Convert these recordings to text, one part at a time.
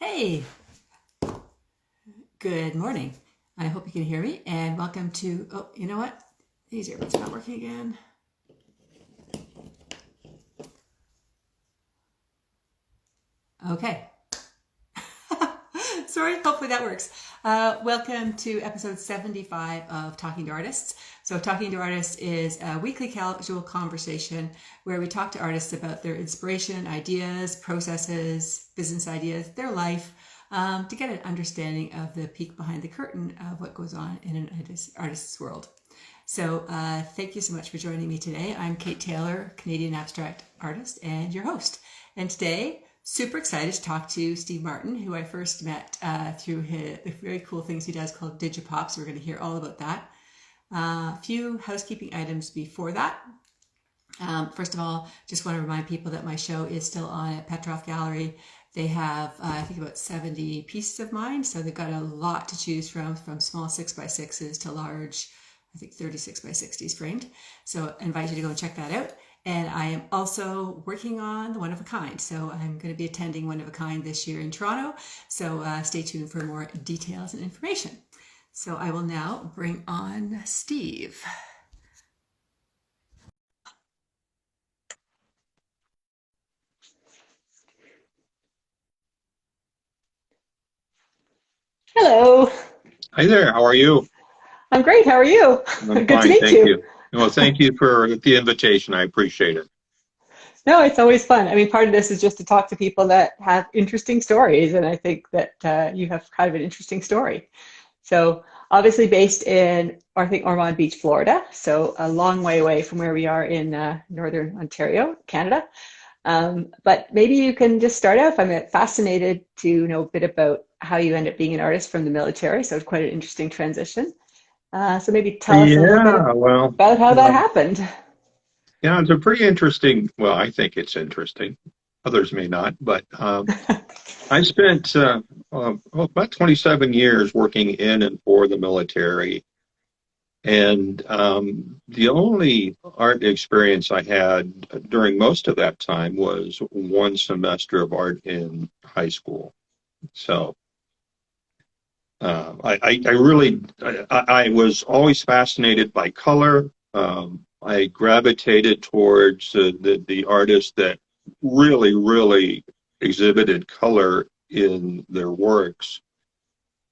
Hey, good morning. I hope you can hear me and welcome to, oh, you know what? These earbuds are not working again. Okay. Sorry, hopefully that works. Welcome to episode 75 of Talking to Artists. So Talking to Artists is a weekly casual conversation where we talk to artists about their inspiration, ideas, processes, business ideas, their life, to get an understanding of the peek behind the curtain of what goes on in an artist's world. So thank you so much for joining me today. I'm Kate Taylor, Canadian abstract artist and your host. And today, super excited to talk to Steve Martin, who I first met through the very cool things he does called Digipop. So we're going to hear all about that. A few housekeeping items before that. First of all, just want to remind people that my show is still on at Petroff Gallery. They have, I think, about 70 pieces of mine. So they've got a lot to choose from small 6x6s to large, I think 36 by 60s framed. So I invite you to go and check that out. And I am also working on the One of a Kind. So I'm going to be attending One of a Kind this year in Toronto. So stay tuned for more details and information. So I will now bring on Steve. Hello. Hi there, how are you? I'm great. How are you? I'm Good to fine, meet thank you. you. Well, thank you for the invitation. I appreciate it. No, it's always fun. I mean, part of this is just to talk to people that have interesting stories, and I think that you have kind of an interesting story. So, obviously based in, I think, Ormond Beach, Florida, so a long way away from where we are in Northern Ontario, Canada. But maybe you can just start off. I'm fascinated to know a bit about how you end up being an artist from the military, so it's quite an interesting transition. So maybe tell us a little bit Yeah, well, about how that uh, happened. yeah, it's a pretty interesting, well, I think it's interesting. Others may not, but I spent about 27 years working in and for the military. And the only art experience I had during most of that time was one semester of art in high school. So I really I was always fascinated by color. I gravitated towards the artists that really exhibited color in their works.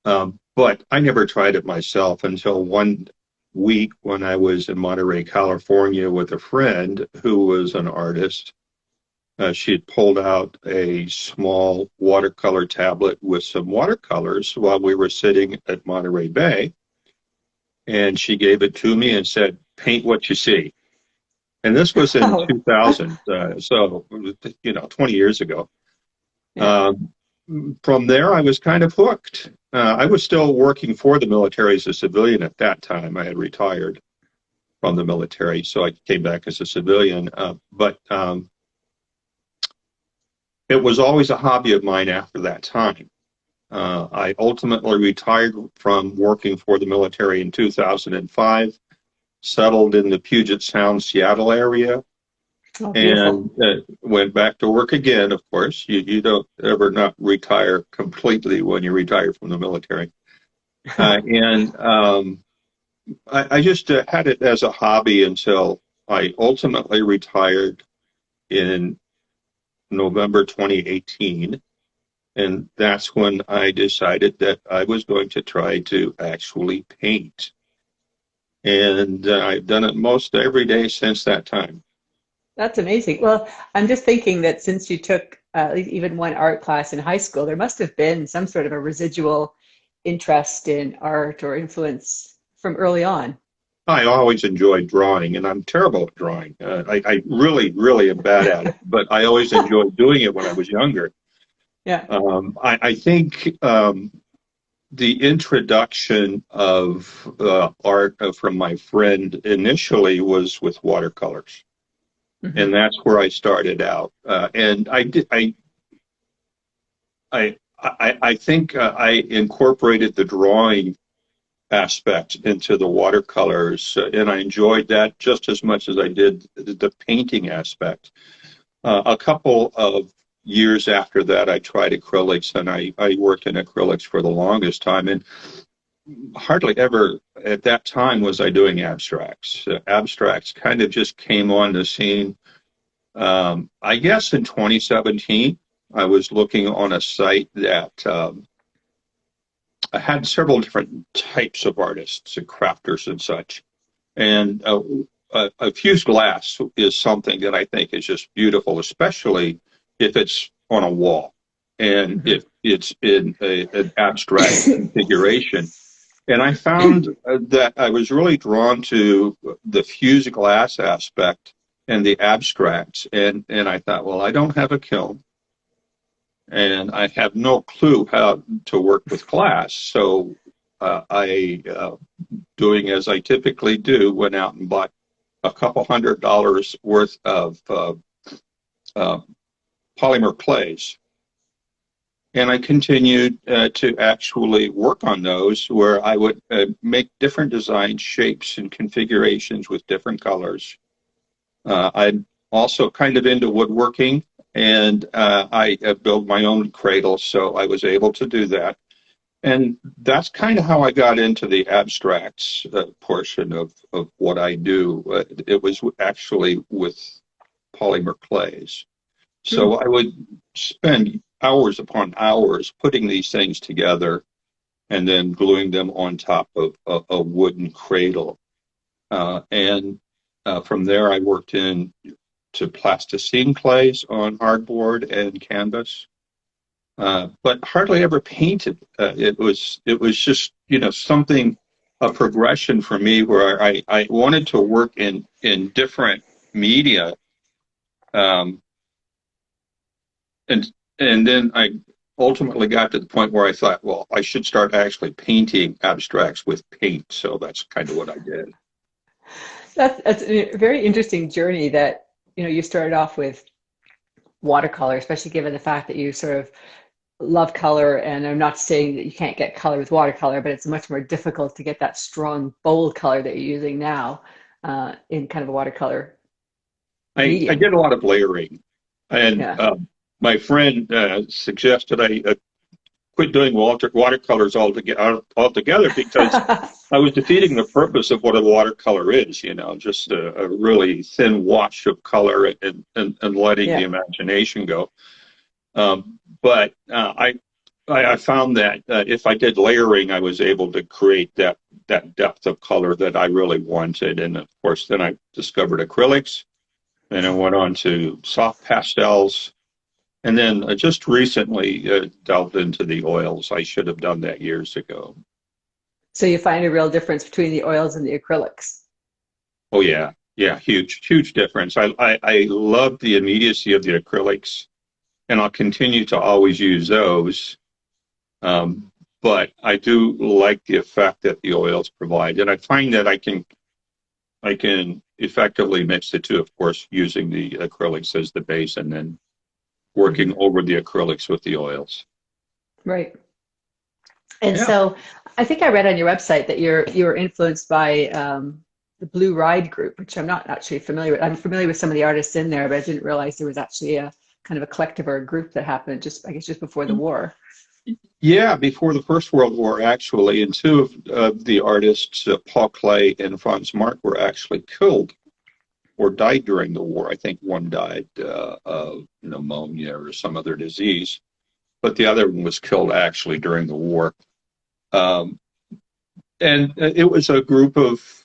But I never tried it myself until one week when I was in Monterey, California, with a friend who was an artist. She had pulled out a small watercolor tablet with some watercolors while we were sitting at Monterey Bay, and she gave it to me and said, "Paint what you see." And this was in Oh, 2000, so 20 years ago. yeah. Um, from there, I was kind of hooked. I was still working for the military as a civilian at that time. I had retired from the military, so I came back as a civilian. But it was always a hobby of mine after that time. I ultimately retired from working for the military in 2005, settled in the Puget Sound, Seattle area, Oh, beautiful. and went back to work again. Of course, you don't ever not retire completely when you retire from the military. And I just had it as a hobby until I ultimately retired in November 2018. And that's when I decided that I was going to try to actually paint. And I've done it most every day since that time. That's amazing. Well, I'm just thinking that since you took even one art class in high school, there must have been some sort of a residual interest in art or influence from early on. I always enjoyed drawing, and I'm terrible at drawing. I really am bad at it, but I always enjoyed doing it when I was younger. Yeah. I think the introduction of art from my friend initially was with watercolors, Hmm. and that's where I started out. And I think I incorporated the drawing aspect into the watercolors, and I enjoyed that just as much as I did the painting aspect. A couple of years after that, I tried acrylics, and I worked in acrylics for the longest time. And hardly ever at that time was I doing abstracts. Abstracts kind of just came on the scene. I guess in 2017, I was looking on a site that I had several different types of artists and crafters and such. And a fused glass is something that I think is just beautiful, especially if it's on a wall and if it's in an abstract configuration. And I found that I was really drawn to the fused glass aspect and the abstracts. And I thought, well, I don't have a kiln and I have no clue how to work with glass. So doing as I typically do, went out and bought a couple $100 worth of polymer clays. And I continued to actually work on those, where I would make different design shapes and configurations with different colors. I'm also kind of into woodworking, and I built my own cradle, so I was able to do that. And that's kind of how I got into the abstracts portion of what I do. It was actually with polymer clays. So I would spend hours upon hours putting these things together and then gluing them on top of a wooden cradle. And from there, I worked into plasticine clays on hardboard and canvas. But hardly ever painted. It was just, something, a progression for me, where I wanted to work in different media. And then I ultimately got to the point where I thought, well, I should start actually painting abstracts with paint. So that's kind of what I did. That's a very interesting journey that, you started off with watercolor, especially given the fact that you sort of love color. And I'm not saying that you can't get color with watercolor, but it's much more difficult to get that strong, bold color that you're using now in kind of a watercolor medium. I did a lot of layering. And my friend suggested I quit doing watercolors altogether because I was defeating the purpose of what a watercolor is, just a really thin wash of color and letting the imagination go. But I found that if I did layering, I was able to create that depth of color that I really wanted. And of course, then I discovered acrylics, and I went on to soft pastels. And then just recently delved into the oils. I should have done that years ago. So you find a real difference between the oils and the acrylics? Oh, yeah. Yeah, huge difference. I love the immediacy of the acrylics, and I'll continue to always use those. But I do like the effect that the oils provide. And I find that I can effectively mix the two, of course, using the acrylics as the base and then working over the acrylics with the oils. Right. And so I think I read on your website that you're influenced by the Blue Ride group, which I'm not actually familiar with. I'm familiar with some of the artists in there, but I didn't realize there was actually a kind of a collective or a group that happened just before the war. Yeah, before the First World War, actually. And two of the artists, Paul Klee and Franz Marc, were actually killed or died during the war. I think one died of pneumonia or some other disease, but the other one was killed actually during the war. And it was a group of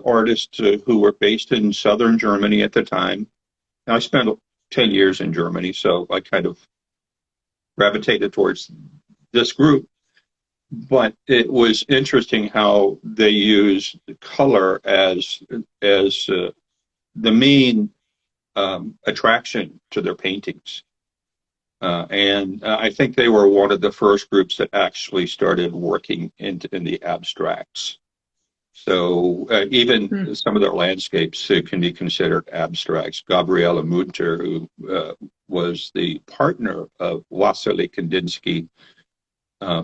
artists who were based in southern Germany at the time. And I spent 10 years in Germany, so I kind of gravitated towards this group. But it was interesting how they used color as the main attraction to their paintings. And I think they were one of the first groups that actually started working in the abstracts. So even some of their landscapes can be considered abstracts. Gabriele Munter, who was the partner of Wassily Kandinsky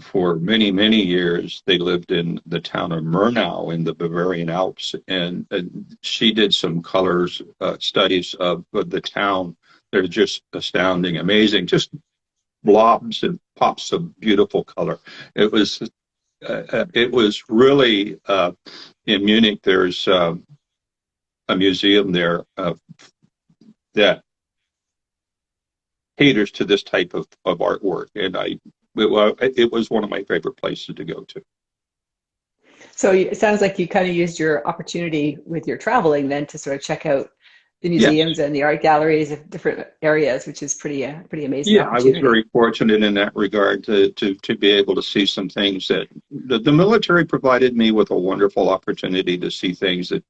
for many, many years, they lived in the town of Murnau in the Bavarian Alps, and she did some colors studies of the town they're just astounding, amazing, just blobs and pops of beautiful color. It was really in Munich. There's a museum there that caters to this type of artwork, and it was one of my favorite places to go to. So it sounds like you kind of used your opportunity with your traveling then to sort of check out the Yes. museums and the art galleries of different areas, which is pretty amazing Yeah, I was opportunity. very fortunate in that regard to be able to see some things that the military provided me with a wonderful opportunity to see things that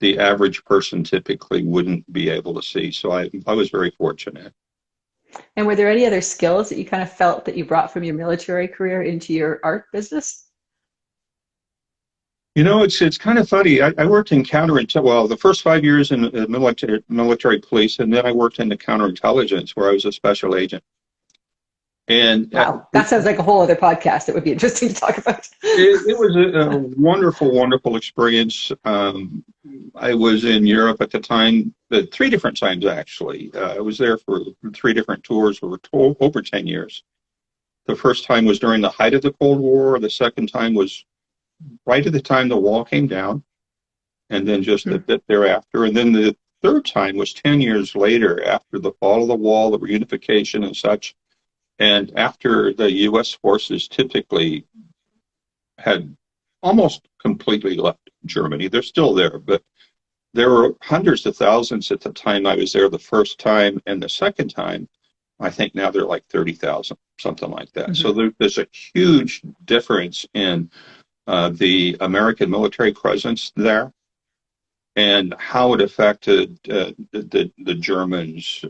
the average person typically wouldn't be able to see. So I was very fortunate. And were there any other skills that you kind of felt that you brought from your military career into your art business? You know, it's kind of funny. I worked in counterintelligence. Well, the first 5 years in the military police, and then I worked in the counterintelligence where I was a special agent. And Wow, that sounds like a whole other podcast that would be interesting to talk about. it was a wonderful, wonderful experience. I was in Europe at the time, 3 different times actually. I was there for 3 different tours over 10 years. The first time was during the height of the Cold War. The second time was right at the time the wall came down, and then just a bit thereafter. And then the third time was 10 years later, after the fall of the wall, the reunification and such. And after the U.S. forces typically had almost completely left Germany, they're still there, but there were hundreds of thousands at the time I was there the first time, and the second time, I think now they're like 30,000, something like that. So there's a huge difference in the American military presence there and how it affected the Germans.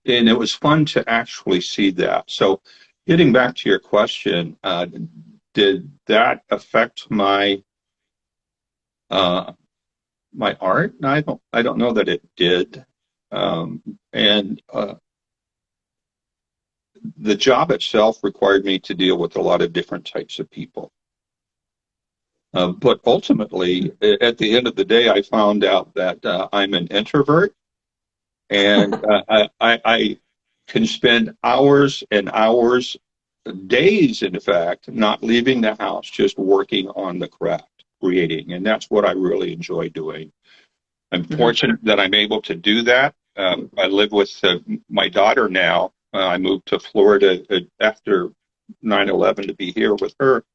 And it was fun to actually see that. So getting back to your question, did that affect my my art? I don't know that it did. And the job itself required me to deal with a lot of different types of people. But ultimately, at the end of the day, I found out that I'm an introvert, and I can spend hours and hours, days, in fact, not leaving the house, just working on the craft, creating. And that's what I really enjoy doing. I'm fortunate that I'm able to do that. I live with my daughter now. I moved to Florida after 9/11 to be here with her.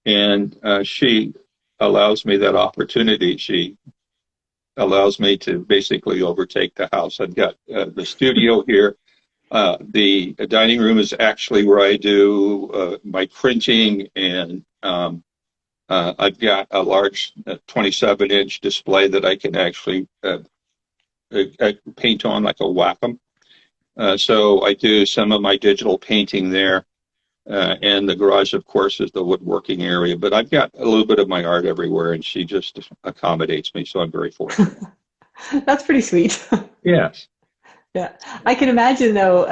And she allows me that opportunity. She allows me to basically overtake the house. I've got the studio here. The dining room is actually where I do my printing, and I've got a large 27-inch display that I can actually paint on like a Wacom. So I do some of my digital painting there. And the garage, of course, is the woodworking area. But I've got a little bit of my art everywhere, and she just accommodates me. So I'm very fortunate. That's pretty sweet. Yes. Yeah, I can imagine though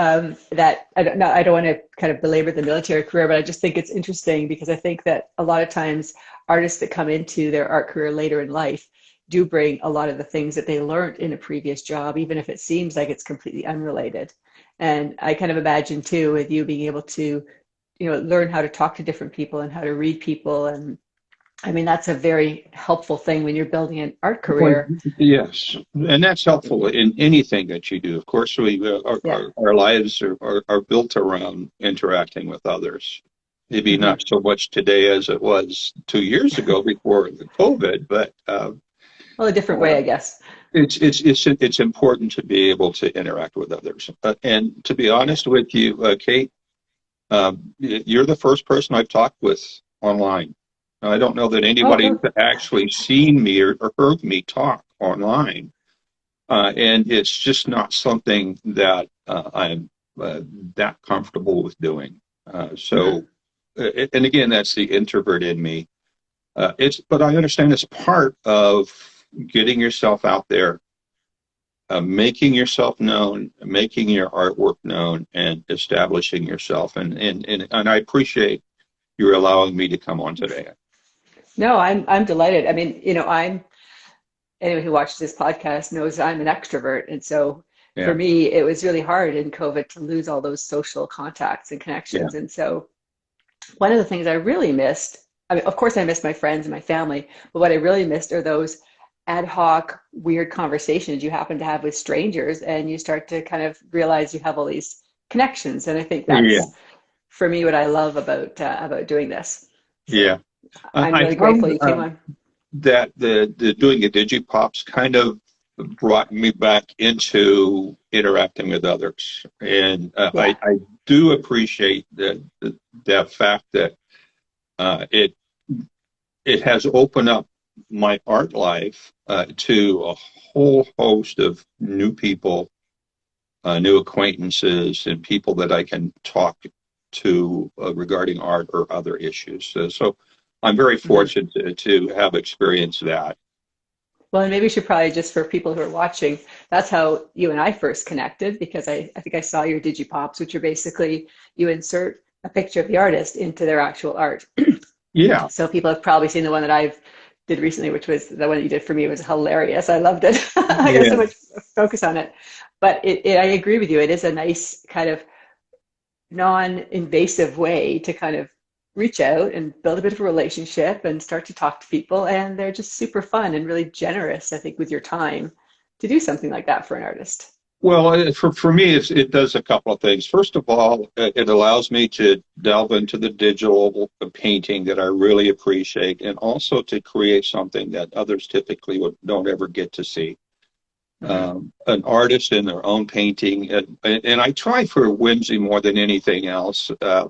that I don't know. I don't want to kind of belabor the military career, but I just think it's interesting because I think that a lot of times artists that come into their art career later in life do bring a lot of the things that they learned in a previous job, even if it seems like it's completely unrelated. And I kind of imagine too, with you being able to, learn how to talk to different people and how to read people, and I mean that's a very helpful thing when you're building an art Well, career. yes, and that's helpful in anything that you do. Of course, Yeah. our lives are built around interacting with others. Maybe hmm not so much today as it was 2 years ago before the COVID, but Well, a different way, I guess. it's important to be able to interact with others. And to be Yeah. honest with you, Kate, you're the first person I've talked with online. I don't know that Oh, anybody's cool. actually seen me or heard me talk online. And it's just not something that I'm that comfortable with doing. And again, that's the introvert in me. But I understand it's part of getting yourself out there, making yourself known, making your artwork known, and establishing yourself. And I appreciate you allowing me to come on today. No, I'm delighted. I mean, I'm anyone who watches this podcast knows I'm an extrovert. And so for Yeah. me, it was really hard in COVID to lose all those social contacts and Yeah. connections. And so one of the things I really missed, I mean, of course, I missed my friends and my family, but what I really missed are those ad hoc, weird conversations you happen to have with strangers, and you start to kind of realize you have all these connections. And I think Yeah. that's, for me, what I love about doing this. So Yeah. I'm I really grateful found you came on. that the doing the digipops kind of brought me back into interacting with others, and Yeah. I do appreciate that fact that it has opened up my art life to a whole host of new people, new acquaintances, and people that I can talk to regarding art or other issues. So I'm very Mhm. fortunate to have experienced that. Well, and maybe we should probably just for people who are watching, that's how you and I first connected because I think I saw your Digipops, which are basically you insert a picture of the artist into their actual art. Yeah, So people have probably seen the one that I've did recently, which was the one that you did for me. It was hilarious. I loved it. I got so yeah, much focus on it. But I agree with you. It is a nice kind of non-invasive way to kind of reach out and build a bit of a relationship and start to talk to people. And they're just super fun and really generous, I think, with your time to do something like that for an artist. Well, for me, it does a couple of things. First of all, it allows me to delve into the digital painting that I really appreciate, and also to create something that others typically don't ever get to see. Mm-hmm. An artist in their own painting, and I try for whimsy more than anything else. Uh,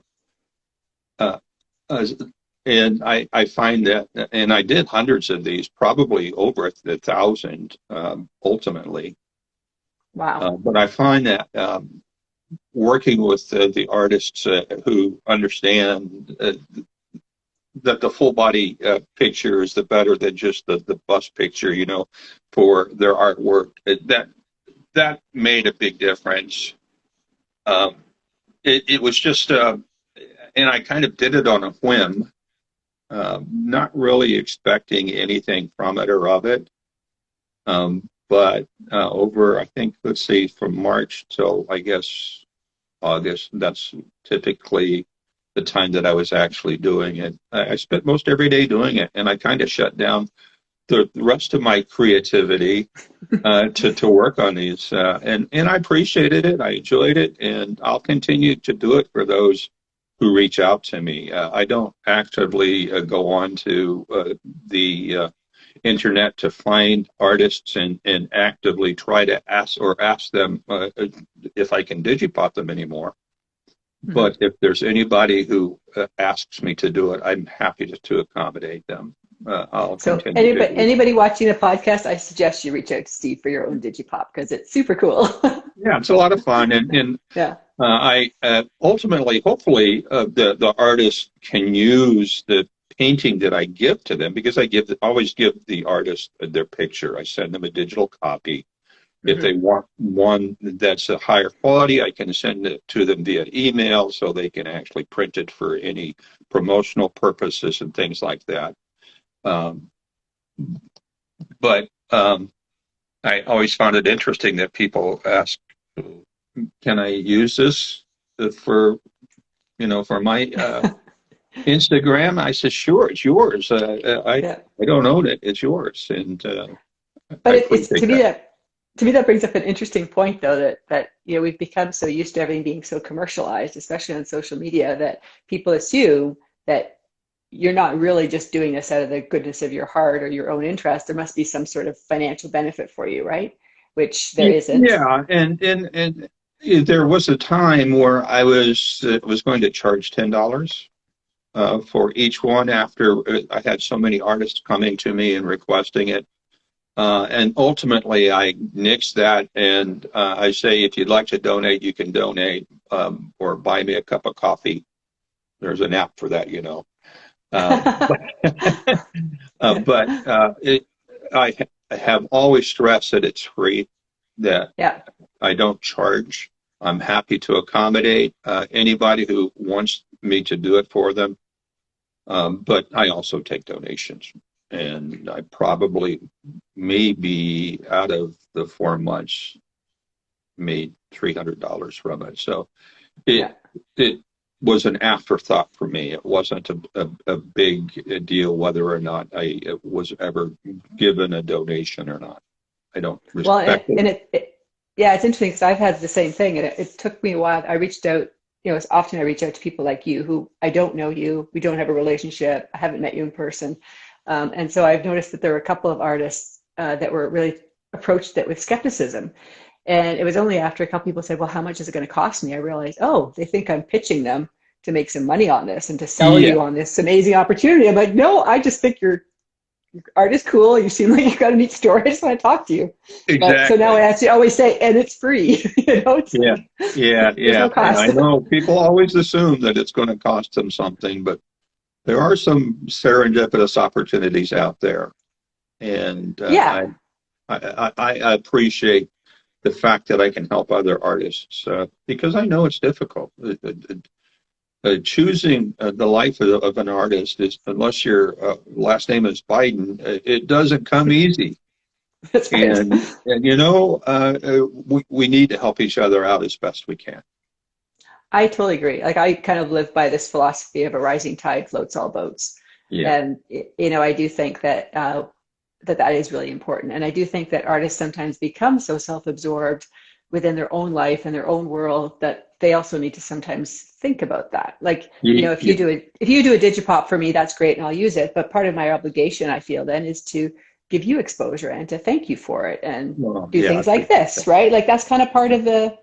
uh, and I find that, and I did hundreds of these, probably over 1,000 ultimately. Wow. But I find that working with the artists who understand that the full body picture is the better than just the bust picture, for their artwork, that made a big difference. Um, it was just, and I kind of did it on a whim, not really expecting anything from it or of it. But over, I think, let's see, from March till I guess August, that's typically the time that I was actually doing it. I spent most every day doing it, and I kind of shut down the rest of my creativity to work on these. And I appreciated it. I enjoyed it, and I'll continue to do it for those who reach out to me. I don't actively go on to the internet to find artists and actively try to ask them if I can digipop them anymore. Mm-hmm. But if there's anybody who asks me to do it, I'm happy to accommodate them. I'll So continue to do that. anybody watching the podcast, I suggest you reach out to Steve for your own Digipop because it's super cool. Yeah, it's a lot of fun, and Yeah. I ultimately, hopefully, the artist can use the painting that I give to them, because I always give the artist their picture. I send them a digital copy. If Mm-hmm. they want one that's a higher quality, I can send it to them via email so they can actually print it for any promotional purposes and things like that. Um, but I always found it interesting that people ask, "Can I use this for for my Instagram?" I said, "Sure, it's yours. Yeah. I don't own it. It's yours," and I But it's appreciate that. to me that brings up an interesting point though that we've become so used to everything being so commercialized, especially on social media, that people assume that you're not really just doing this out of the goodness of your heart or your own interest. There must be some sort of financial benefit for you, right? Which there isn't. Yeah, and there was a time where I was going to charge $10 for each one after I had so many artists coming to me and requesting it. And ultimately, I nixed that, and I say, if you'd like to donate, you can donate, or buy me a cup of coffee. There's an app for that, but I have always stressed that it's free, that Yeah. I don't charge. I'm happy to accommodate anybody who wants me to do it for them, but I also take donations. and I probably maybe out of the 4 months made $300 from it. So Yeah. it was an afterthought for me. It wasn't a big deal whether or not I was ever given a donation or not. I don't Well, respect it. yeah, it's interesting because I've had the same thing, and it took me a while. I reached out, it's often I reach out to people like you who I don't know you, we don't have a relationship, I haven't met you in person, and so I've noticed that there were a couple of artists that were really approached it with skepticism, and it was only after a couple people said, "Well, how much is it going to cost me?" I realized, oh, they think I'm pitching them to make some money on this and to sell Yeah, you on this amazing opportunity. I'm like, no, I just think your art is cool. You seem like you've got a neat story. I just want to talk to you. But so now I exactly. actually always say, and it's free. It's Yeah, like, yeah, there's yeah. no And I cost. know people always assume that it's going to cost them something, but there are some serendipitous opportunities out there. And Yeah, I appreciate the fact that I can help other artists because I know it's difficult. Choosing the life of an artist is, unless your last name is Biden, it doesn't come easy. that's right. And we need to help each other out as best we can. I totally agree. Like I kind of live by this philosophy of a rising tide floats all boats. Yeah. And, I do think that that is really important. And I do think that artists sometimes become so self-absorbed within their own life and their own world that they also need to sometimes think about that. Like, Yeah. Yeah. if you do a digipop for me, that's great and I'll use it. But part of my obligation, I feel then, is to give you exposure and to thank you for it and Well, do yeah, I things like appreciate that. this, right? Like that's kind of part of the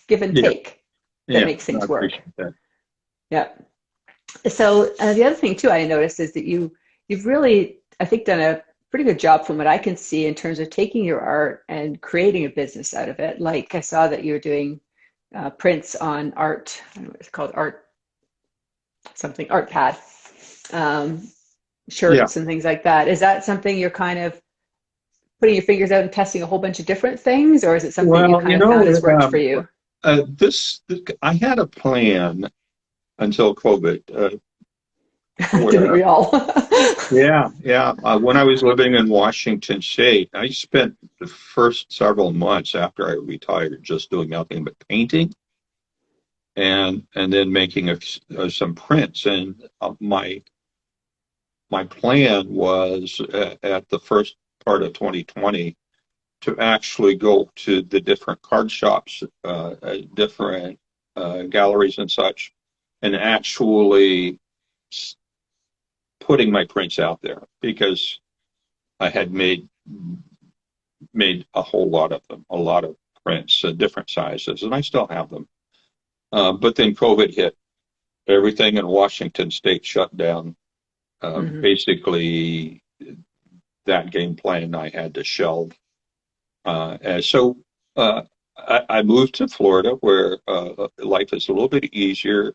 give and Yeah. take that Yeah. makes I things work. appreciate that. Yeah. So the other thing too I noticed is that you've really, I think, done a pretty good job from what I can see in terms of taking your art and creating a business out of it. Like I saw that you were doing prints on art, I don't know what it's called, art something, art pad, um, Yeah. shirts and things like that. Is that something you're kind of putting your fingers out and testing a whole bunch of different things, or is it something you Well, kind of found has worked for you? I had a plan until COVID, Didn't where we all? yeah. When I was living in Washington State, I spent the first several months after I retired just doing nothing but painting and then making some prints. And my plan was at the first part of 2020 to actually go to the different card shops, different galleries and such, and actually putting my prints out there because I had made a whole lot of them, a lot of prints, different sizes, and I still have them. But then COVID hit. Everything in Washington State shut down. Hmm. Basically, that game plan I had to shelve. And so I moved to Florida, where life is a little bit easier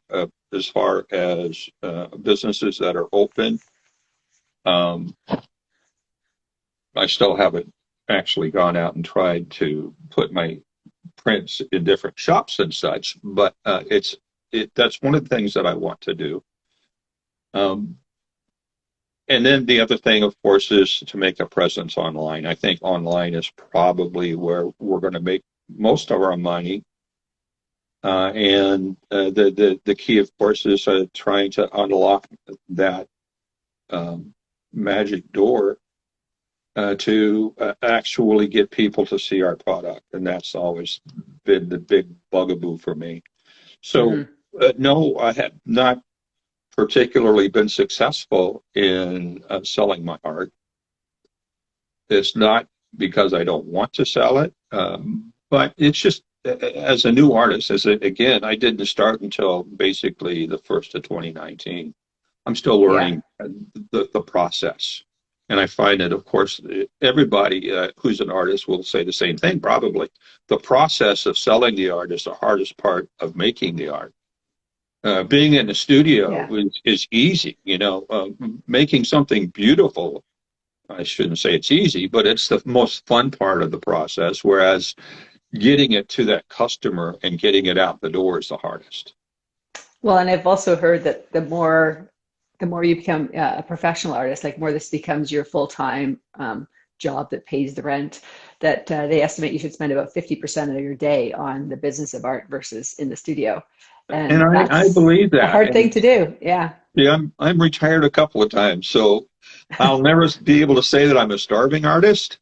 as far as businesses that are open. Um, I still haven't actually gone out and tried to put my prints in different shops and such, but that's one of the things that I want to do. Um, and then the other thing, of course, is to make a presence online. I think online is probably where we're going to make most of our money. And the key, of course, is trying to unlock that magic door to actually get people to see our product, and that's always been the big bugaboo for me. So, Hmm. no, I have not particularly been successful in selling my art. It's not because I don't want to sell it, but it's just as a new artist, again, I didn't start until basically the first of 2019. I'm still Yeah. learning the process. And I find that, of course, everybody who's an artist will say the same thing, probably. The process of selling the art is the hardest part of making the art. Being in the studio Yeah. is easy, making something beautiful. I shouldn't say it's easy, but it's the most fun part of the process. Whereas getting it to that customer and getting it out the door is the hardest. Well, and I've also heard that the more the more you become a professional artist, like more this becomes your full-time job that pays the rent, that they estimate you should spend about 50% of your day on the business of art versus in the studio. And And I that's believe a that. hard thing And to do. Yeah. yeah, I'm retired a couple of times, so I'll never be able to say that I'm a starving artist.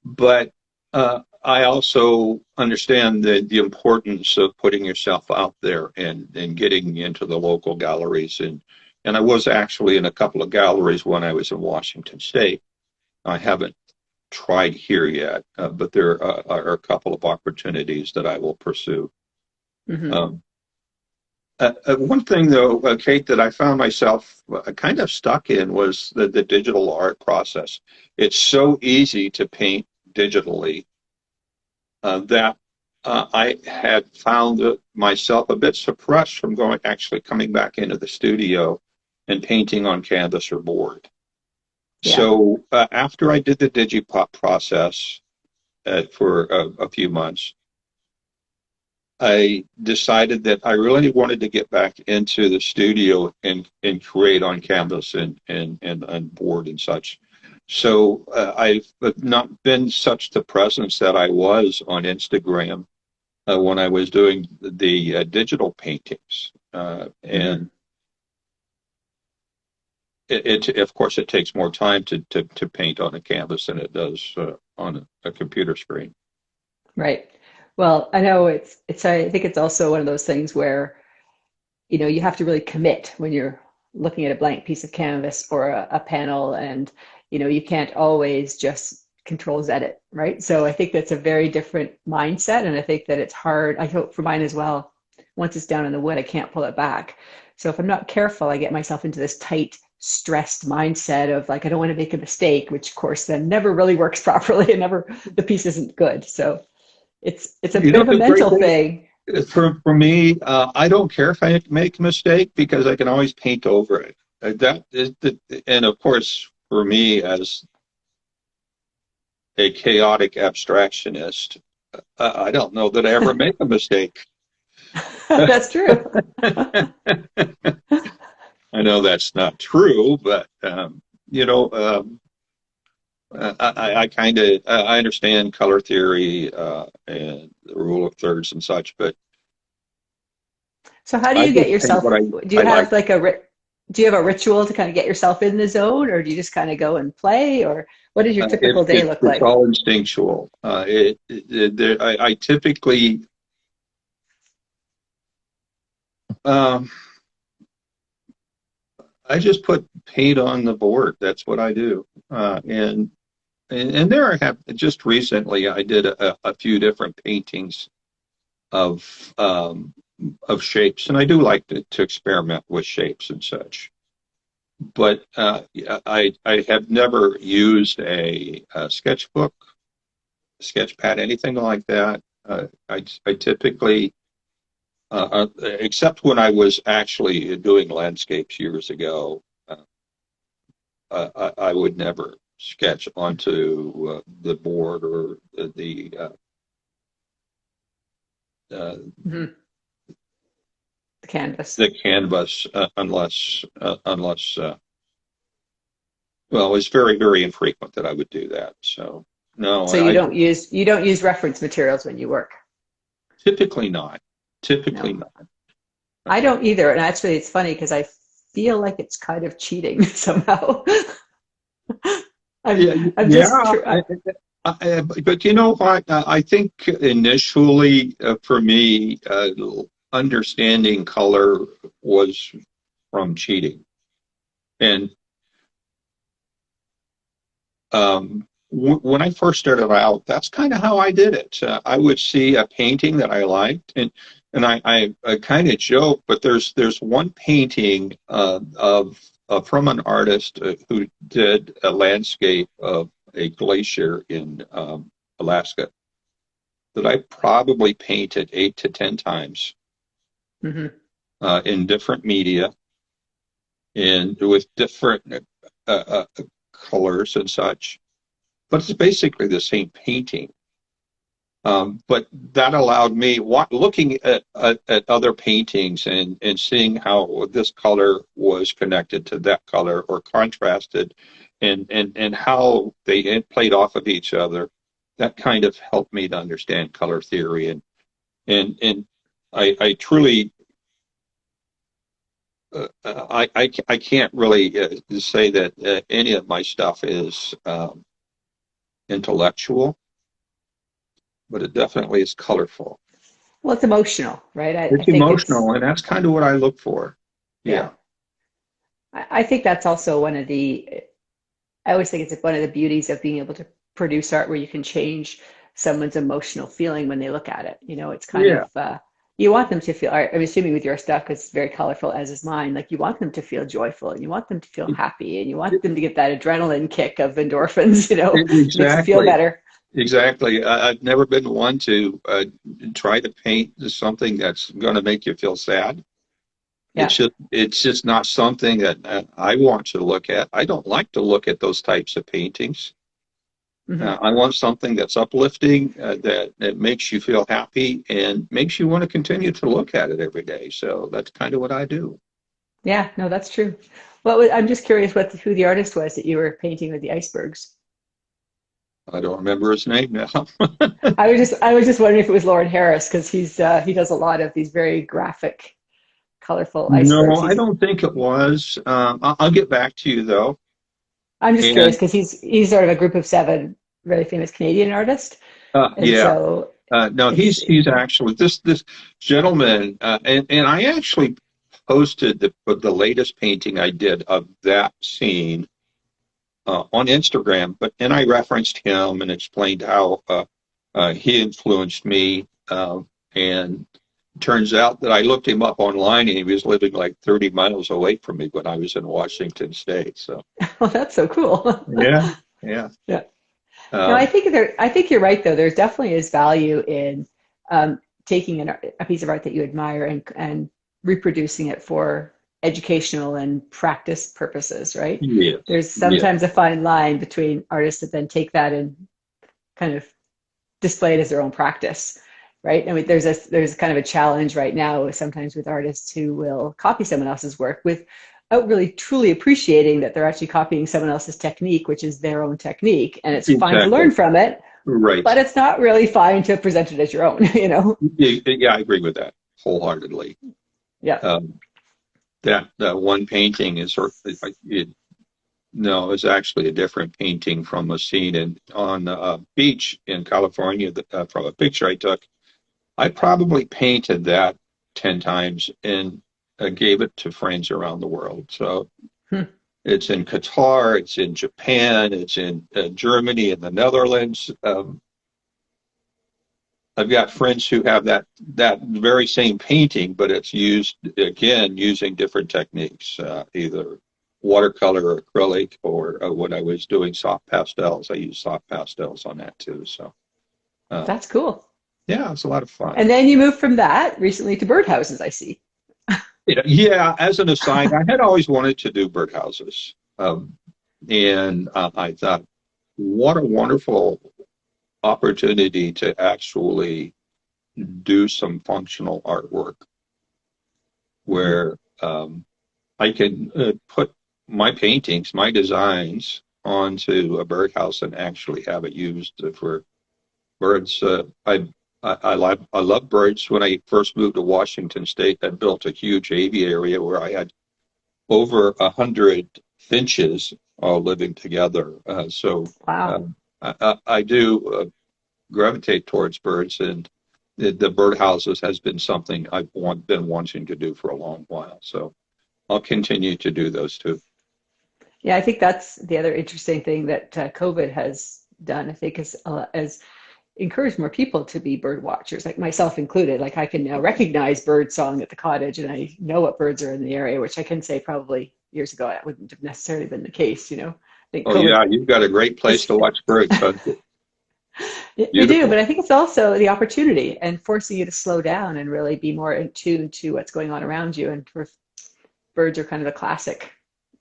But I also understand the importance of putting yourself out there and getting into the local galleries. And I was actually in a couple of galleries when I was in Washington State. I haven't tried here yet, but there are a couple of opportunities that I will pursue. Hmm. Um, one thing, though, Kate, that I found myself kind of stuck in was the digital art process. It's so easy to paint digitally that I had found myself a bit suppressed from actually coming back into the studio and painting on canvas or board. Yeah. So after I did the Digipop process for a few months, I decided that I really wanted to get back into the studio and create on canvas and on board and such. So I've not been such the presence that I was on Instagram when I was doing the digital paintings. Hmm. And of course, it takes more time to paint on a canvas than it does on a computer screen. Right. Well, I know I think it's also one of those things where, you have to really commit when you're looking at a blank piece of canvas or a panel, and, you can't always just control Z it, right? So I think that's a very different mindset. And I think that it's hard. I hope for mine as well. Once it's down in the wood, I can't pull it back. So if I'm not careful, I get myself into this tight, stressed mindset of like, I don't want to make a mistake, which of course then never really works properly and never, the piece isn't good. So it's a You bit know, of a the great mental thing thing. for me, I don't care if I make a mistake because I can always paint over it. That is and of course, for me as a chaotic abstractionist, I don't know that I ever make a mistake. That's true. I know that's not true, but you know, I kind of I understand color theory and the rule of thirds and such, but So how do I you get just paint yourself? what Do I you like. have like do you have a ritual to kind of get yourself in the zone, or do you just kind of go and play, or what does your typical day look It's like? all instinctual. I typically um, I just put paint on the board. That's what I do, and there I have just recently I did a few different paintings of of shapes, and I do like to experiment with shapes and such. But I have never used a sketchbook, sketch pad, anything like that. I typically, except when I was actually doing landscapes years ago, I would never sketch onto the board or uh, Hmm. The canvas. the canvas unless well, it's very infrequent that I would do that. So no, So you don't use reference materials when you work. typically not. Typically No, not. I don't either. And actually, it's funny because I feel like it's kind of cheating somehow. I'm Yeah, I'm yeah. just tr But you know what? I think initially for me, understanding color was from cheating. And when I first started out, that's kind of how I did it. I would see a painting that I liked, and I kind of joke, but there's one painting of from an artist who did a landscape of a glacier in Alaska that I probably painted 8 to 10 times Mhm. in different media and with different colors and such. But it's basically the same painting. But that allowed me, looking at other paintings and seeing how this color was connected to that color or contrasted, and how they played off of each other. That kind of helped me to understand color theory, and I truly I can't really say that any of my stuff is intellectual, but it definitely is colorful. Well, it's emotional, right? I It's think it's, emotional, and that's kind of what I look for. yeah. Yeah. I think that's also one of the, I always think it's one of the beauties of being able to produce art where you can change someone's emotional feeling when they look at it. You know, it's kind Yeah. of, you want them to feel, I'm assuming with your stuff, because it's very colorful, as is mine, like you want them to feel joyful and you want them to feel happy and you want them to get that adrenaline kick of endorphins, you know, makes them feel Exactly. better. Exactly. I've never been one to try to paint something that's going to make you feel sad. Yeah. It's just not something that I want to look at. I don't like to look at those types of paintings. Hmm. I want something that's uplifting, that makes you feel happy and makes you want to continue to look at it every day. So that's kind of what I do. Yeah, no, that's true. Well, I'm just curious who the artist was that you were painting with the icebergs. I don't remember his name now. I was just wondering if it was Lauren Harris because he does a lot of these very graphic, colorful No, icebergs. I don't think it was. I'll get back to you though. I'm just curious And because he's sort of a group of seven really famous Canadian artist, and yeah, so no, it's he's actually this gentleman, and I actually posted the latest painting I did of that scene on Instagram, but and I referenced him and explained how he influenced me, and turns out that I looked him up online and he was living like 30 miles away from me when I was in Washington State. So oh, that's so cool. yeah, yeah. Yeah. No, Um, I think you're right though. There's definitely is value in taking a piece of art that you admire and reproducing it for educational and practice purposes, right? yes, There's yeah, sometimes a fine line between artists that then take that and kind of display it as their own practice, right? I mean, there's kind of a challenge right now sometimes with artists who will copy someone else's work without really truly appreciating that they're actually copying someone else's technique, which is their own technique, and it's fine to exactly. learn from it, Right. but it's not really fine to present it as your own, you know? Yeah, I agree with that wholeheartedly. Yeah. Um, that one painting is sort of, no, it's actually a different painting from a scene on a beach in California from a picture I took. I probably painted that 10 times and gave it to friends around the world. So Hmm. it's in Qatar, it's in Japan, it's in Germany and the Netherlands. I've got friends who have that very same painting, but it's used again using different techniques, either watercolor or acrylic, or when I was doing soft pastels, I used soft pastels on that too. So um, That's cool. yeah, it's a lot of fun. And then you moved from that recently to birdhouses, I see. Yeah, yeah. As an aside, I had always wanted to do birdhouses, and I thought, what a wonderful opportunity to actually do some functional artwork Mhm. where I can put my paintings, my designs onto a birdhouse and actually have it used for birds. I love birds. When I first moved to Washington State, I built a huge aviary where I had over 100 finches all living together. So Wow. I do gravitate towards birds, and the birdhouses has been something been wanting to do for a long while. So I'll continue to do those too. Yeah, I think that's the other interesting thing that COVID has done, I think, is encourage more people to be bird watchers, like myself included. Like I can now recognize bird song at the cottage and I know what birds are in the area, which I can say probably years ago that wouldn't have necessarily been the case, you know. I think Oh COVID yeah, you've got a great place just to watch birds, huh? we do, but Beautiful. I think it's also the opportunity and forcing you to slow down and really be more in tune to what's going on around you. And birds are kind of the classic,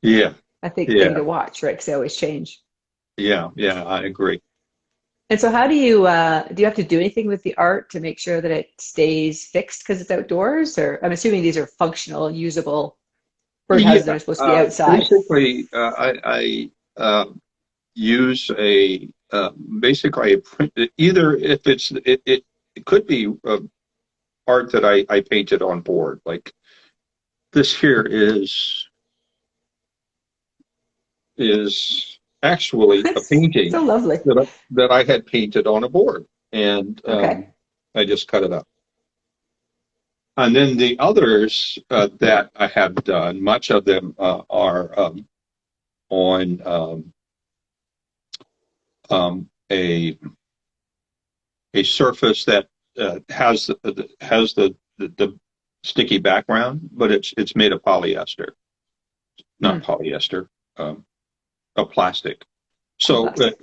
Yeah, I think, thing yeah, to watch, right? Because they always change. yeah, I agree. And so how do you have to do anything with the art to make sure that it stays fixed because it's outdoors? Or I'm assuming these are functional, usable Yeah, birdhouses that are supposed to be outside. basically, I use a basically a print. Either if it could be art that I painted on board. Like this here is actually a It's painting so lovely. that I had painted on a board, and Okay. I just cut it up. And then the others that I have done, much of them are on a surface that has the sticky background, but it's made of polyester, not Hmm. polyester, a plastic. So Plastic.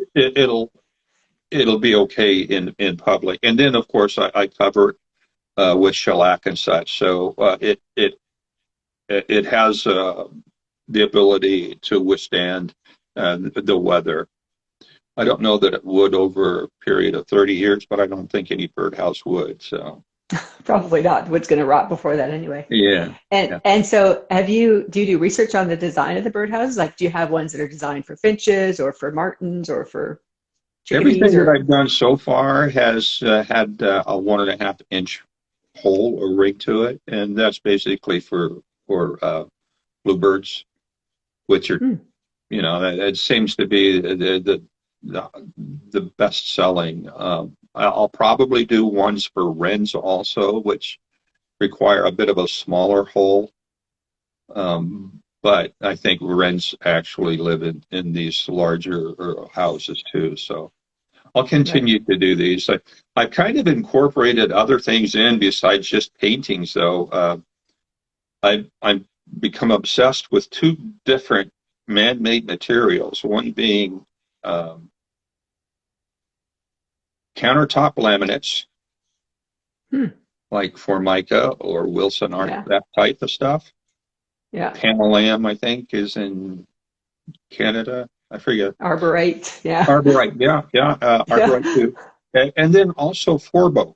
it'll be okay in public. And then of course I cover it with shellac and such. So it has the ability to withstand the weather. I don't know that it would over a period of 30 years, but I don't think any birdhouse would. So Probably not. Wood's going to rot before that anyway. yeah, And yeah. and so do you do research on the design of the birdhouses? Like, do you have ones that are designed for finches or for martins or for chickadees Everything that or I've done so far has had a 1.5 inch hole or rig to it, and that's basically for bluebirds, which are hmm, that seems to be the, the best selling. I'll probably do ones for wrens also, which require a bit of a smaller hole. But I think wrens actually live in these larger houses too. So I'll right. continue to do these. I've kind of incorporated other things in besides just paintings, though. I've become obsessed with two different man-made materials. One being um, countertop laminates, Hmm, like Formica or Wilson Art, yeah. that type of stuff. Yeah. Panelam, I think, is in Canada. I forget. Arborite. Yeah. Arborite, yeah, yeah, Yeah. Arborite too. And then also Forbo.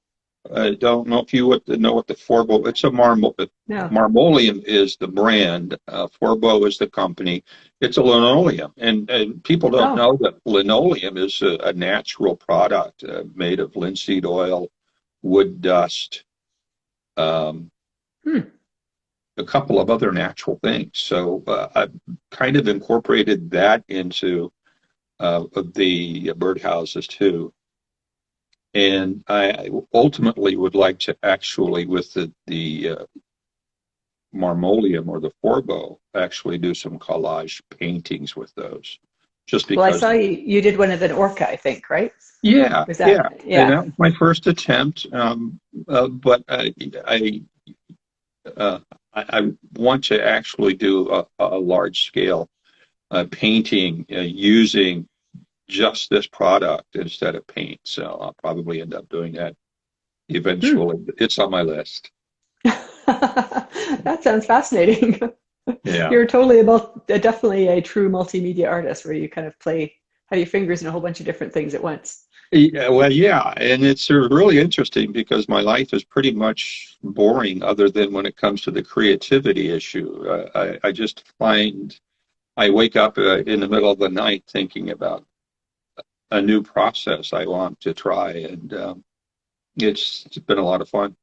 I don't know if you would know what the Forbo. It's a No. Marmoleum is the brand. Forbo is the company. It's a linoleum, and people don't Oh. know that linoleum is a natural product made of linseed oil, wood dust, um, Hmm. a couple of other natural things. So I've kind of incorporated that into the birdhouses too. And I ultimately would like to actually, with the Marmoleum or the Forbo, actually do some collage paintings with those. Just Well, I because, saw you did one of an orca, I think, right? yeah, Was yeah. that, And yeah. that was my first attempt. But uh, I want to actually do a large scale painting using just this product instead of paint. So I'll probably end up doing that Hmm. eventually. It's on my list. That sounds fascinating. Yeah. You're totally about definitely a true multimedia artist where you kind of have your fingers in a whole bunch of different things at once. Yeah, well, yeah, and it's really interesting because my life is pretty much boring other than when it comes to the creativity issue. I just find I wake up in the middle of the night thinking about a new process I want to try, and it's been a lot of fun.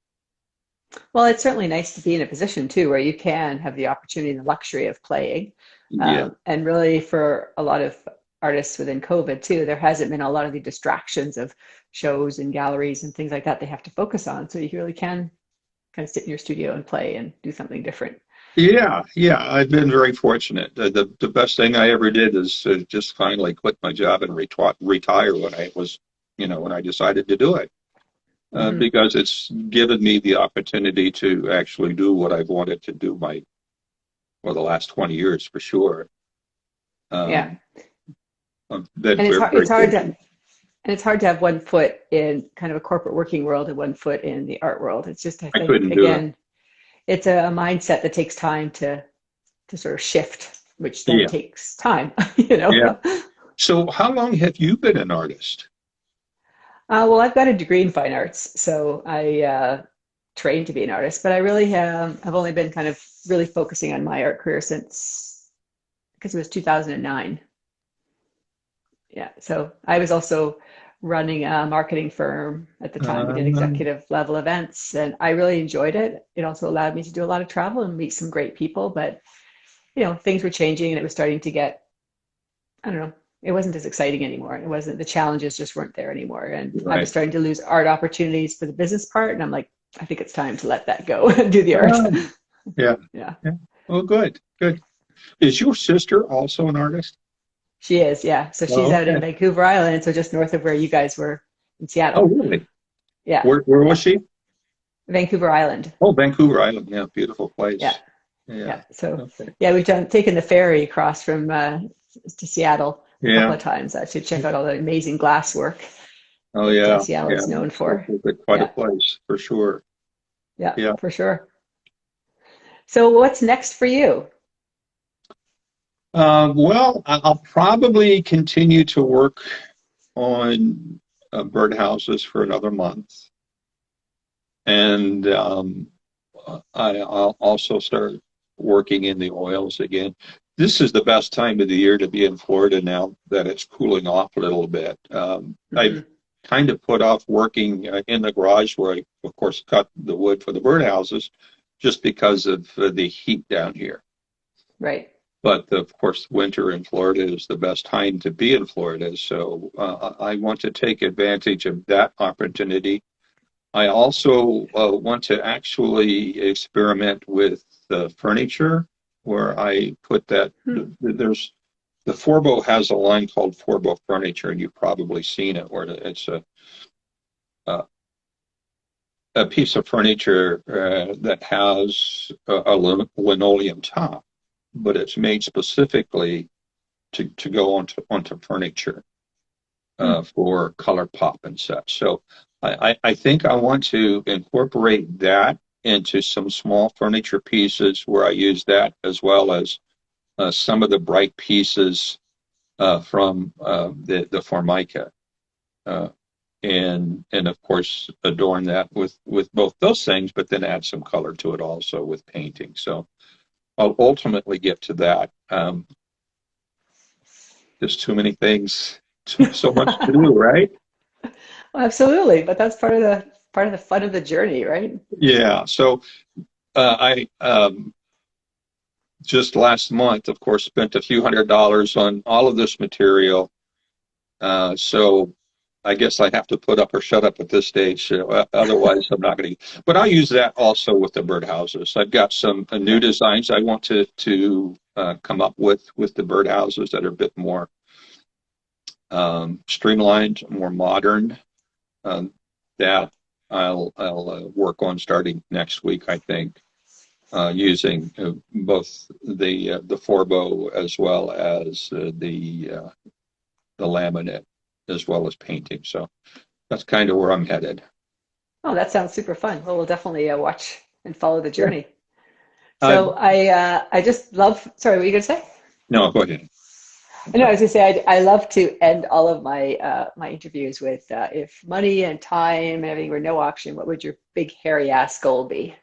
Well, it's certainly nice to be in a position too where you can have the opportunity and the luxury of playing. Yeah. And really, for a lot of artists within COVID too, there hasn't been a lot of the distractions of shows and galleries and things like that they have to focus on. So you really can kind of sit in your studio and play and do something different. Yeah, yeah, I've been very fortunate. The best thing I ever did is just finally quit my job and retire when I was, when I decided to do it. Hmm. Because it's given me the opportunity to actually do what I've wanted to do the last 20 years for sure. Yeah. Um, I've been And very, it's very hard to fortunate. have one foot in kind of a corporate working world and one foot in the art world. It's just, I I think, couldn't do it. again, it's a mindset that takes time to sort of shift, which then Yeah, takes time, you know. yeah. So how long have you been an artist? Well, I've got a degree in fine arts, so I trained to be an artist, but I really have, I've only been kind of really focusing on my art career since, because it was 2009. Yeah, so I was also running a marketing firm at the time. We did Um, executive level events, and I really enjoyed it. It also allowed me to do a lot of travel and meet some great people, but things were changing and it was starting to get, I don't know, it wasn't as exciting anymore. It wasn't, the challenges just weren't there anymore. And I was right. starting to lose art opportunities for the business part. And I'm like, I think it's time to let that go and do the art. Yeah. Yeah, Yeah. Oh, good. Good. Is your sister also an artist? she is. Yeah. So she's Oh, out in okay. Vancouver Island. So just north of where you guys were in Oh, Seattle. really? Yeah. Where was Yeah. she? Vancouver Island. Oh, Vancouver Island. Yeah, beautiful Yeah. place. Yeah. Yeah. So Okay. yeah, we've taken the ferry across from to Seattle a couple Yeah. of times to check out all the amazing glass work Oh, that yeah. Seattle Yeah. is known for. It's quite a Yeah. place for sure. Yeah, Yeah. for sure. So what's next for you? Well, I'll probably continue to work on birdhouses for another month. And I'll also start working in the oils again. This is the best time of the year to be in Florida now that it's cooling off a little bit. I've Hmm. kind of put off working in the garage where I, of course, cut the wood for the birdhouses just because of the heat down here. Right. But of course, winter in Florida is the best time to be in Florida. So I want to take advantage of that opportunity. I also want to actually experiment with furniture, where I put that. Hmm. There's the Forbo has a line called Forbo Furniture, and you've probably seen it, where it's a, a piece of furniture that has a linoleum top, but it's made specifically to go onto furniture Hmm. for color pop and such. So I think I want to incorporate that into some small furniture pieces where I use that as well as some of the bright pieces from the Formica. Uh, and of course adorn that with both those things, but then add some color to it also with painting. So I'll ultimately get to that. Just too many things, so much to do, right? Well, absolutely, but that's part of the fun of the journey, right? Yeah. So I just last month, of course, spent a few $100s on all of this material. So I guess I have to put up or shut up at this stage. Otherwise, I'm not going to. But I'll use that also with the birdhouses. I've got some new Yeah. designs I want to come up with the birdhouses that are a bit more streamlined, more modern. Um, that I'll work on starting next week, I think, using both the Forbo as well as the laminate as well as painting. So that's kind of where I'm headed. Oh, that sounds super fun. Well, we'll definitely watch and follow the Yeah. journey. Uh, So I just love. Sorry, what were you gonna say? no, go ahead. I'm No, I sorry. was gonna say I love to end all of my interviews with if money and time and everything were no option, what would your big hairy ass goal be?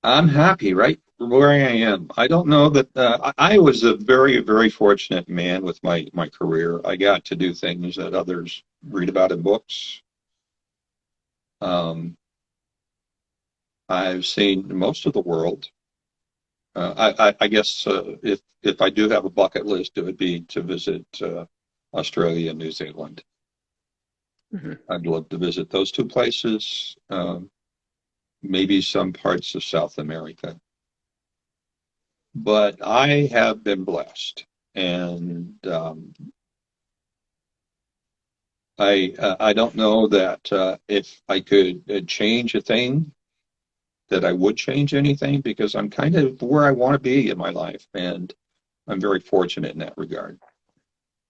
I'm happy right where I am. I don't know that I was a very, very fortunate man with my career. I got to do things that others read about in books. Um, I've seen most of the world. I guess if I do have a bucket list, it would be to visit Australia and New Zealand. Hmm. I'd love to visit those two places. Maybe some parts of South America. But I have been blessed, and I don't know that if I could change a thing, that I would change anything because I'm kind of where I want to be in my life, and I'm very fortunate in that regard.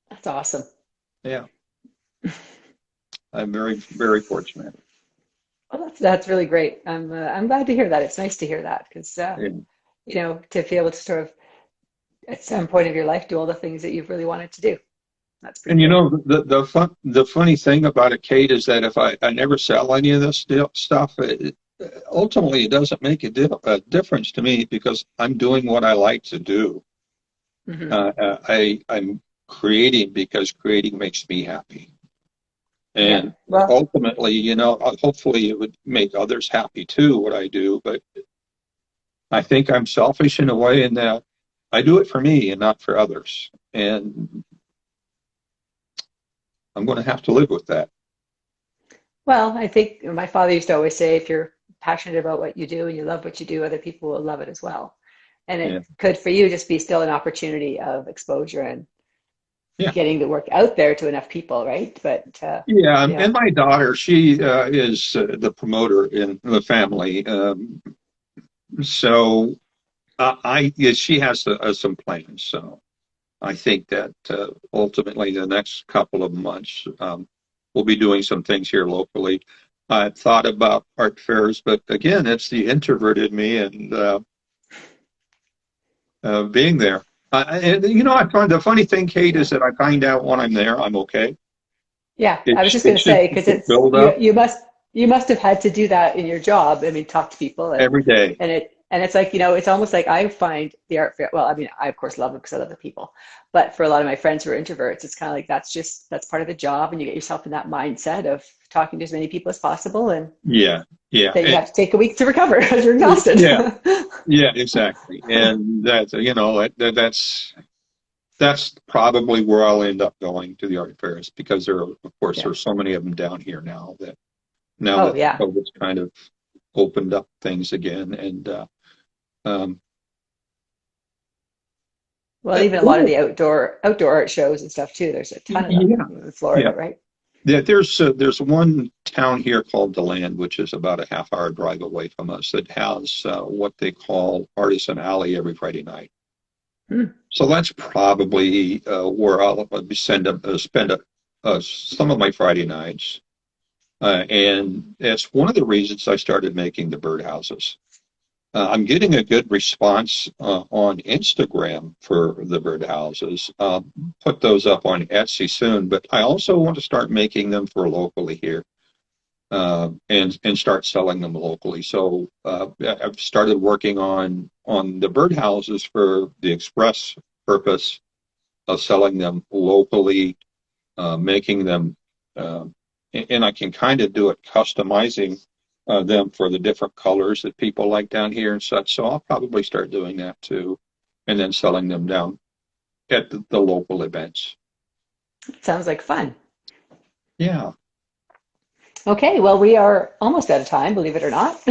That's awesome. Yeah, I'm very, very fortunate. Well, that's really great. I'm glad to hear that. It's nice to hear that because And to be able to sort of at some point of your life do all the things that you've really wanted to do. That's And pretty you good. know, the funny thing about it, Kate, is that if I never sell any of this stuff, ultimately it doesn't make a difference to me because I'm doing what I like to do. Hmm. I'm creating because creating makes me happy. Yeah. And Well, ultimately, you know, hopefully it would make others happy too, what I do. But I think I'm selfish in a way in that I do it for me and not for others. And I'm going to have to live with that. well, I think my father used to always say, if you're passionate about what you do and you love what you do, other people will love it as well. And Yeah. it could for you just be still an opportunity of exposure and Yeah. getting the work out there to enough people, right? But Yeah. you know, And my daughter, she is the promoter in the family. So yeah, she has some plans. So I think that ultimately the next couple of months, we'll be doing some things here locally. I thought about art fairs, but again, it's the introvert in me and being there. And you know, I find the funny thing, Kate, is yeah. that I find out when I'm there, I'm okay. Yeah, I was It's just going it's to just say because the it's build you up you must have had to do that in your job. I mean, talk to people every day. and it's like, you know, it's almost like I find the art fair. Well, I mean, I of course love it because I love the people, but for a lot of my friends who are introverts, it's kind of like that's part of the job, and you get yourself in that mindset of talking to as many people as possible, and Yeah, yeah, then you have to take a week to recover because you're exhausted. yeah, yeah, exactly. And that's you know that's probably where I'll end up going to the art fairs because there are, of course, Yeah. there's so many of them down here now that Oh yeah. COVID's kind of opened up things again. And um, Well, even a lot of oh, the outdoor art shows and stuff too. There's a ton of them yeah, in yeah. Florida, right? Yeah, there's one town here called DeLand, which is about a half-hour drive away from us, that has what they call Artisan Alley every Friday night. Hmm. So that's probably where I'll spend some of my Friday nights. And it's one of the reasons I started making the birdhouses. I'm getting a good response on Instagram for the birdhouses. Put those up on Etsy soon, but I also want to start making them for locally here and start selling them locally. So I've started working on the birdhouses for the express purpose of selling them locally, making them, uh, and I can kind of do it customizing them for the different colors that people like down here and such. So I'll probably start doing that too, and then selling them down at the local events. Sounds like fun. Yeah, Okay, well, we are almost out of time, believe it or not.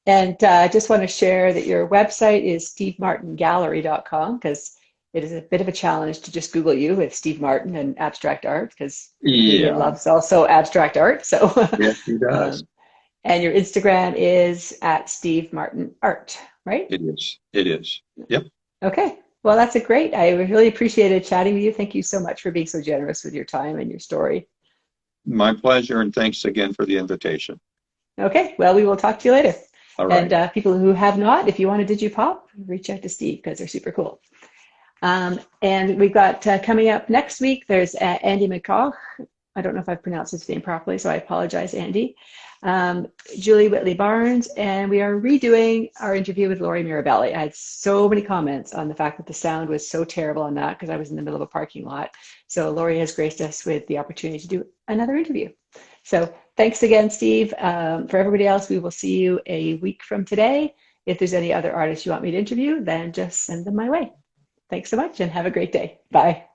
And I just want to share that your website is stevemartingallery.com because it is a bit of a challenge to just Google you with Steve Martin and abstract art because he yeah, loves also abstract art. So, yes, he does. um, and your Instagram is at Steve Martin Art, right? It is. It is. Yep. Okay. Well, that's a great. I really appreciated chatting with you. Thank you so much for being so generous with your time and your story. My pleasure, and thanks again for the invitation. Okay, well, we will talk to you later. All And right. people who have not, if you want a Digipop, reach out to Steve because they're super cool. And we've got coming up next week, there's Andy McCaw. I don't know if I've pronounced his name properly, so I apologize, Andy. Julie Whitley Barnes, and we are redoing our interview with Lori Mirabelli. I had so many comments on the fact that the sound was so terrible on that because I was in the middle of a parking lot. So Lori has graced us with the opportunity to do another interview. So thanks again, Steve. For everybody else, we will see you a week from today. If there's any other artists you want me to interview, then just send them my way. Thanks so much and have a great day. Bye.